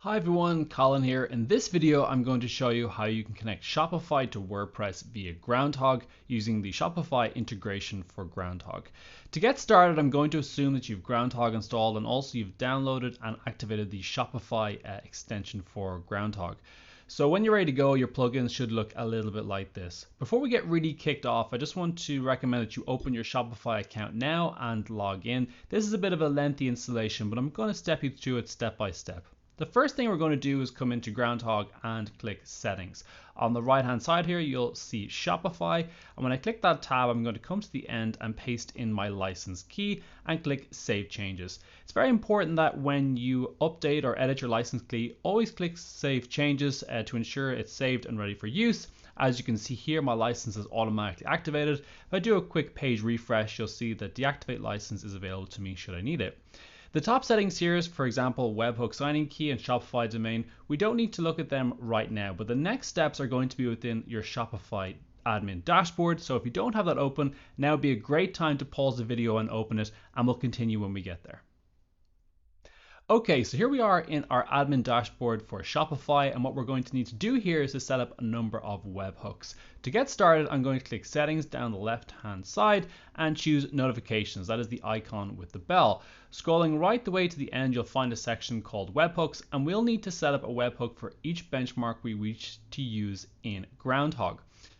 Hi everyone, Colin here. In this video, I'm going to show you how you can connect Shopify to WordPress via Groundhogg using the Shopify integration for Groundhogg. To get started, I'm going to assume that you've Groundhogg installed and also you've downloaded and activated the Shopify extension for Groundhogg. So when you're ready to go, your plugins should look a little bit like this. Before we get really kicked off, I just want to recommend that you open your Shopify account now and log in. This is a bit of a lengthy installation, but I'm going to step you through it step by step. The first thing we're going to do is come into Groundhogg and click Settings. On the right hand side here, you'll see Shopify. And when I click that tab, I'm going to come to the end and paste in my license key and click Save Changes. It's very important that when you update or edit your license key, always click Save Changes to ensure it's saved and ready for use. As you can see here, my license is automatically activated. If I do a quick page refresh, you'll see that deactivate license is available to me should I need it. The top settings here is, for example, webhook signing key and Shopify domain. We don't need to look at them right now, but the next steps are going to be within your Shopify admin dashboard. So if you don't have that open, now would be a great time to pause the video and open it, and we'll continue when we get there. Okay, so here we are in our admin dashboard for Shopify, and what we're going to need to do here is to set up a number of webhooks. To get started, I'm going to click Settings down the left hand side and choose Notifications. That is the icon with the bell. Scrolling right the way to the end, you'll find a section called Webhooks, and we'll need to set up a webhook for each benchmark we wish to use in Groundhogg.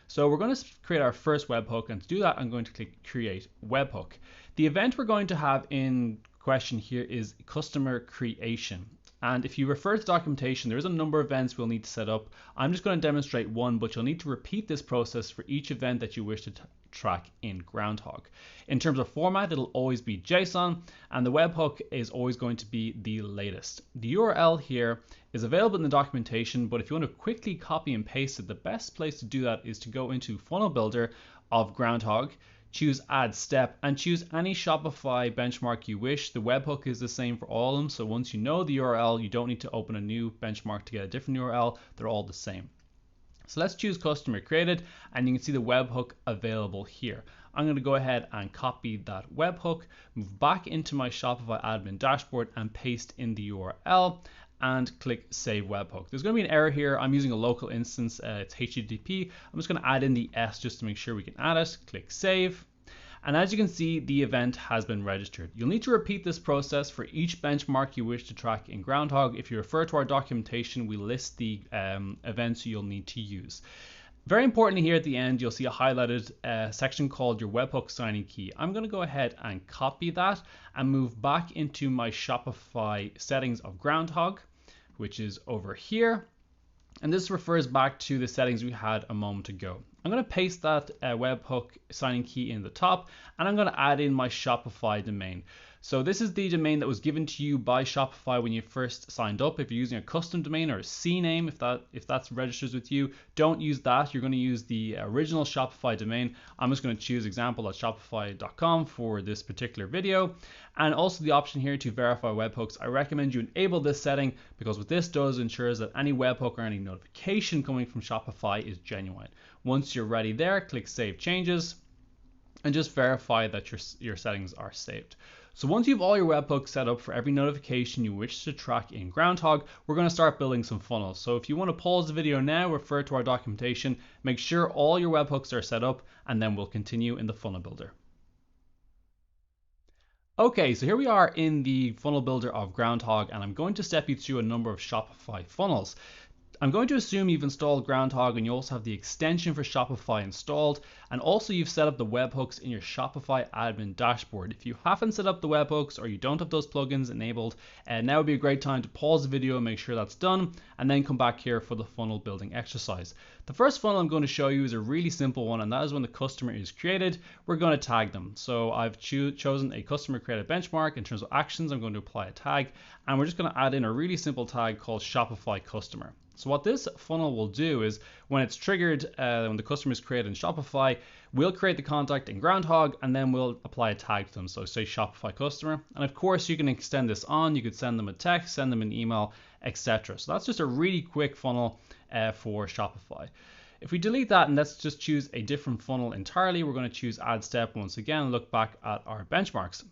So we're going to create our first webhook, and to do that, I'm going to click Create Webhook. The event we're going to have in question here is customer creation. And if you refer to documentation, there is a number of events we'll need to set up. I'm just going to demonstrate one, but you'll need to repeat this process for each event that you wish to track in Groundhogg. In terms of format, it'll always be JSON, and the webhook is always going to be the latest. The URL here is available in the documentation, but if you want to quickly copy and paste it, the best place to do that is to go into Funnel Builder of Groundhogg, choose Add Step, and choose any Shopify benchmark you wish. The webhook is the same for all of them, so once you know the URL, you don't need to open a new benchmark to get a different URL. They're all the same. So let's choose Customer Created, and you can see the webhook available here. I'm going to go ahead and copy that webhook, move back into my Shopify admin dashboard, and paste in the URL and click Save Webhook. There's going to be an error here. I'm using a local instance. It's HTTP. I'm just going to add in the S just to make sure we can add it. Click Save. And as you can see, the event has been registered. You'll need to repeat this process for each benchmark you wish to track in Groundhogg. If you refer to our documentation, we list the events you'll need to use. Very importantly, here at the end, you'll see a highlighted section called your webhook signing key. I'm going to go ahead and copy that and move back into my Shopify settings of Groundhogg, which is over here. And this refers back to the settings we had a moment ago. I'm going to paste that webhook signing key in the top, and I'm going to add in my Shopify domain. So this is the domain that was given to you by Shopify when you first signed up. If you're using a custom domain or a CNAME, if that's registers with you, don't use that. You're going to use the original Shopify domain. I'm just going to choose example.shopify.com for this particular video. And also the option here to verify webhooks. I recommend you enable this setting because what this does ensures that any webhook or any notification coming from Shopify is genuine. Once you're ready there, click Save Changes and just verify that your settings are saved. So once you have all your webhooks set up for every notification you wish to track in Groundhogg, we're going to start building some funnels. So if you want to pause the video now, refer to our documentation, make sure all your webhooks are set up, and then we'll continue in the funnel builder. Okay, so here we are in the funnel builder of Groundhogg, and I'm going to step you through a number of Shopify funnels. I'm going to assume you've installed Groundhogg and you also have the extension for Shopify installed, and also you've set up the webhooks in your Shopify admin dashboard. If you haven't set up the webhooks or you don't have those plugins enabled, now would be a great time to pause the video and make sure that's done, and then come back here for the funnel building exercise. The first funnel I'm going to show you is a really simple one, and that is when the customer is created, we're going to tag them. So I've chosen a customer created benchmark. In terms of actions, I'm going to apply a tag, and we're just going to add in a really simple tag called Shopify customer. So what this funnel will do is when it's triggered, when the customer is created in Shopify, we'll create the contact in Groundhogg and then we'll apply a tag to them. So say Shopify customer. And of course you can extend this on. You could send them a text, send them an email, etc. So that's just a really quick funnel for Shopify. If we delete that and let's just choose a different funnel entirely, we're going to choose Add Step once again, look back at our benchmarks.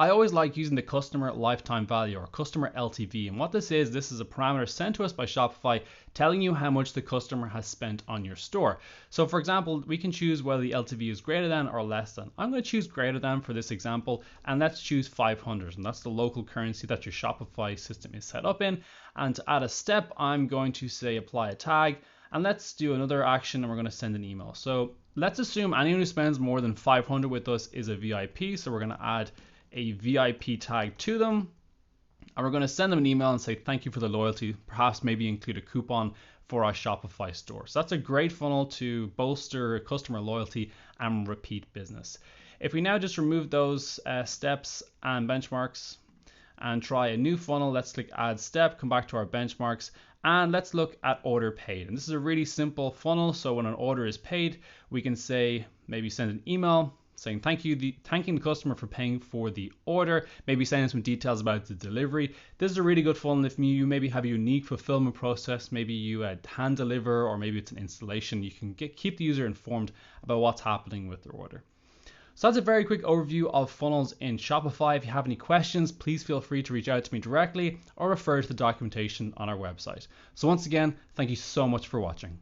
I always like using the customer lifetime value or customer LTV. And what this is a parameter sent to us by Shopify telling you how much the customer has spent on your store. So for example, we can choose whether the LTV is greater than or less than. I'm going to choose greater than for this example, and let's choose 500, and that's the local currency that your Shopify system is set up in. And to add a step, I'm going to say apply a tag, and let's do another action, and we're going to send an email. So let's assume anyone who spends more than 500 with us is a VIP, so we're going to add a VIP tag to them, and we're going to send them an email and say thank you for the loyalty, perhaps maybe include a coupon for our Shopify store. So that's a great funnel to bolster customer loyalty and repeat business. If we now just remove those steps and benchmarks and try a new funnel, let's click add step, come back to our benchmarks, and let's look at order paid. And this is a really simple funnel. So when an order is paid, we can say, maybe send an email saying thanking the customer for paying for the order, maybe sending some details about the delivery. This is a really good funnel if you maybe have a unique fulfillment process, maybe you hand deliver, or maybe it's an installation. You can keep the user informed about what's happening with their order. So that's a very quick overview of funnels in Shopify. If you have any questions, please feel free to reach out to me directly or refer to the documentation on our website. So once again, thank you so much for watching.